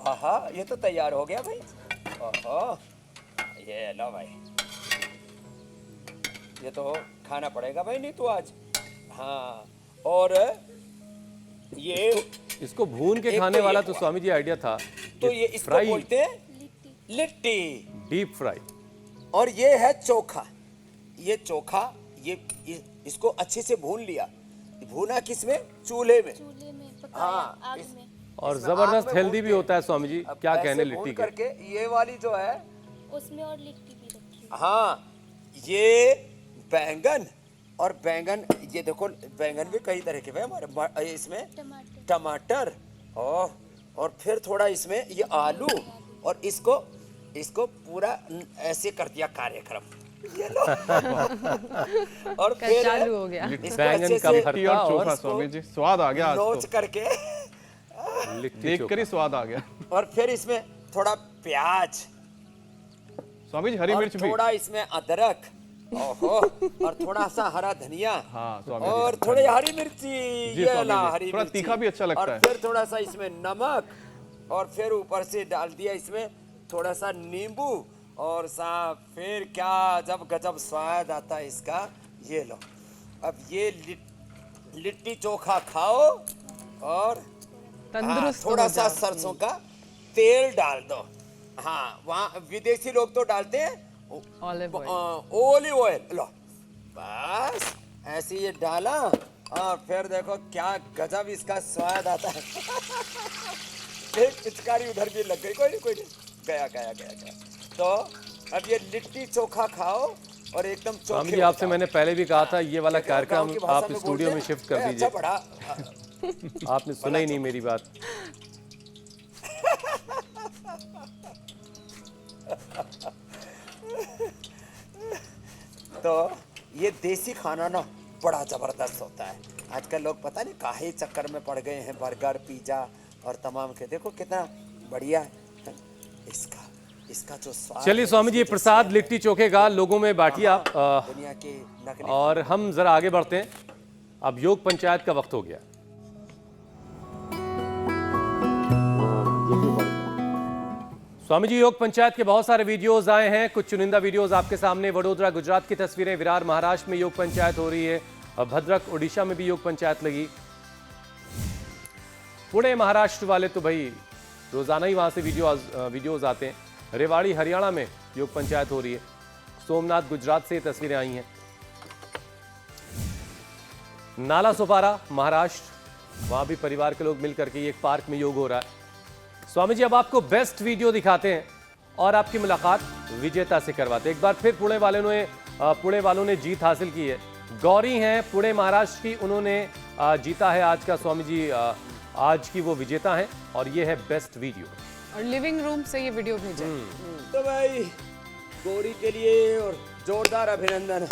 आहा, ये तो तैयार हो गया भाई। आहा, ये लो भाई, ये तो खाना पड़ेगा भाई नहीं तो आज। हाँ, और ये इसको भून के एक खाने तो वाला ये तो हुआ। स्वामी जी आइडिया था, तो ये इसको फ्राई, बोलते हैं लिट्टी, डीप फ्राई। और ये है चोखा। ये चोखा, इसको अच्छे से भून लिया। भूना किसमें? चूल्हे में। हाँ, आग इस- में और इसमें आग जबरदस्त में हेल्दी भून भी के, होता है स्वामी जी, अब क्या ऐसे कहने भून लिट्टी के। करके ये वाली जो है, उसमें और लिट्टी भी रखी हाँ, ये बैंगन, और बैंगन, ये देखो बैंगन भी कई तरह के हैं हमारे, इसमें टमाटर टमाटर, और फिर थोड़ा इसमें ये आलू, और इसको पूरा ऐसे कर दिया कार्यक्रम। ये लो। और फिर चालू हो गया। इसको बैंगन अच्छे का से भरता लिट्टी और और चोखा स्वामी जी, स्वाद आ गया आज नोच तो, करके, लिट्टी देख कर ही चोखा। स्वाद आ गया। और फिर इसमें थोड़ा प्याज, स्वामी जी हरी और मिर्च भी। थोड़ा इसमें अदरक, ओहो, और थोड़ा सा हरा धनिया, हाँ, स्वामी जी। और थोड़ी हरी मिर्ची, जी, ये स्वामी ला जी। हरी थोड़ा मिर्ची। तीखा भी अच्छा लगता और है। फिर थोड़ा सा इसमें नमक, और फिर ऊपर से डाल दिया इसमें थोड़ा सा नींबू, और साहब फिर क्या जब गजब स्वाद आता है इसका। ये लो, अब ये लिट्टी चोखा खाओ और तंदुरुस्त थोड़ा हो सा जाओ। सरसों का तेल डाल दो। हाँ, वहाँ विदेशी लोग तो डालते हैं Olive oil। Olive oil. लो बस ऐसे ये डाला और फिर देखो क्या गजब इसका स्वाद आता है। एक पिचकारी उधर भी लग गई, कोई नहीं गया गया गया गया। तो अब ये लिट्टी चोखा खाओ और एकदम स्वामी चोखे जी, हो आपसे जाओ। मैंने पहले भी कहा था ये वाला क्या गाँव कार्यक्रम की भाषा आप में स्टूडियो बोलते में हैं? शिफ्ट कर अच्छा दीजिए। बड़ा आपने सुना ही नहीं मेरी बात। तो ये देसी खाना ना बड़ा जबरदस्त होता है। आजकल लोग पता नहीं काहे चक्कर में पड़ गए हैं, बर्गर पिज्जा और तमाम के। देखो कितना बढ़िया है इसका जो स्वाद चलिए है, स्वामी जी, इसकी जो प्रसाद सेहत लिट्टी चोखे का लोगों में बांटिए आप। है, दुनिया के नकली और हम जरा आगे बढ़ते हैं। अब योग पंचायत का वक्त हो गया। स्वामी जी, योग पंचायत के बहुत सारे वीडियोस आए हैं। कुछ चुनिंदा वीडियोस आपके सामने। वडोदरा गुजरात की तस्वीरें, विरार महाराष्ट्र में योग पंचायत हो रही है, और भद्रक उड़ीसा में भी योग पंचायत लगी। पुणे महाराष्ट्र वाले तो भाई रोजाना ही वहां से वीडियोस आते हैं। रेवाड़ी हरियाणा में योग पंचायत हो रही है। सोमनाथ गुजरात से ये तस्वीरें आई हैं। नाला सोपारा महाराष्ट्र, वहां भी परिवार के लोग मिलकर के एक पार्क में योग हो रहा है। स्वामी जी, अब आपको बेस्ट वीडियो दिखाते हैं और आपकी मुलाकात विजेता से करवाते हैं। एक बार फिर पुणे वालों ने जीत हासिल की है। गौरी हैं पुणे महाराष्ट्र की, उन्होंने जीता है आज का। स्वामी जी आज की वो विजेता हैं और ये है बेस्ट वीडियो। और लिविंग रूम से ये वीडियो भेजा। तो भाई गौरी के लिए और जोरदार अभिनंदन।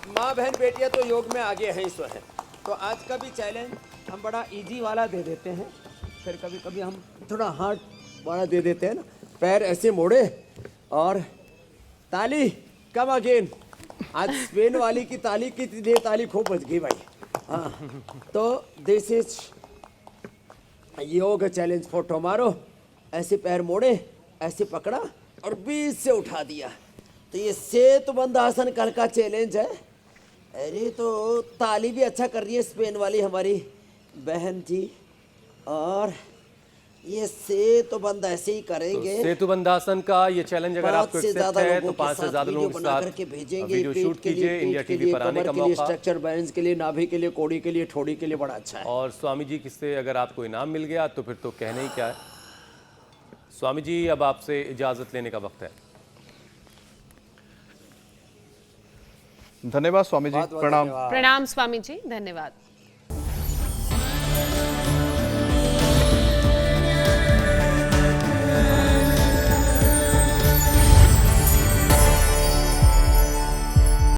माँ बहन बेटियां तो योग में आगे हैं इस वक्त। तो आज का भी चैलेंज हम बड़ा इजी वाला दे देते हैं, फिर कभी कभी हम थोड़ा हार्ड वाला दे देते हैं ना। पैर ऐसे मोड़े और ताली कम अगेन। आज स्पेन वाली की ताली की लिए ताली खूब बज गई भाई। हाँ, तो दिस इज योग चैलेंज फॉर टुमारो। ऐसे पैर मोड़े, ऐसे पकड़ा और बीच से उठा दिया। तो ये सेतुबंद आसन कल का चैलेंज है। अरे तो ताली भी अच्छा कर रही है स्पेन वाली हमारी बहन जी। और ये सेतुबंद ऐसे ही करेंगे। सेतुबंधासन का ये चैलेंज अगर आपको पाँच से एक्सेप्ट ज्यादा है लोगों तो 5 के से साथ ज्यादा लोगों वीडियो के बना साथ करके भेजेंगे। वीडियो पेट शूट के लिए, कीजिए। इंडिया पेट के टीवी लिए, पर आने कमर का के लिए, मौका। स्ट्रक्चर बैलेंस के लिए, नाभि के लिए, कोड़ी के लिए, ठोड़ी के लिए बड़ा अच्छा है। और स्वामी जी किससे अगर आपको इनाम मिल गया तो फिर तो कहने ही क्या है। स्वामी जी, अब आपसे इजाजत लेने का वक्त है। धन्यवाद स्वामी जी, बहुत बहुत प्रणाम। धन्यवाद। प्रणाम स्वामी जी, धन्यवाद।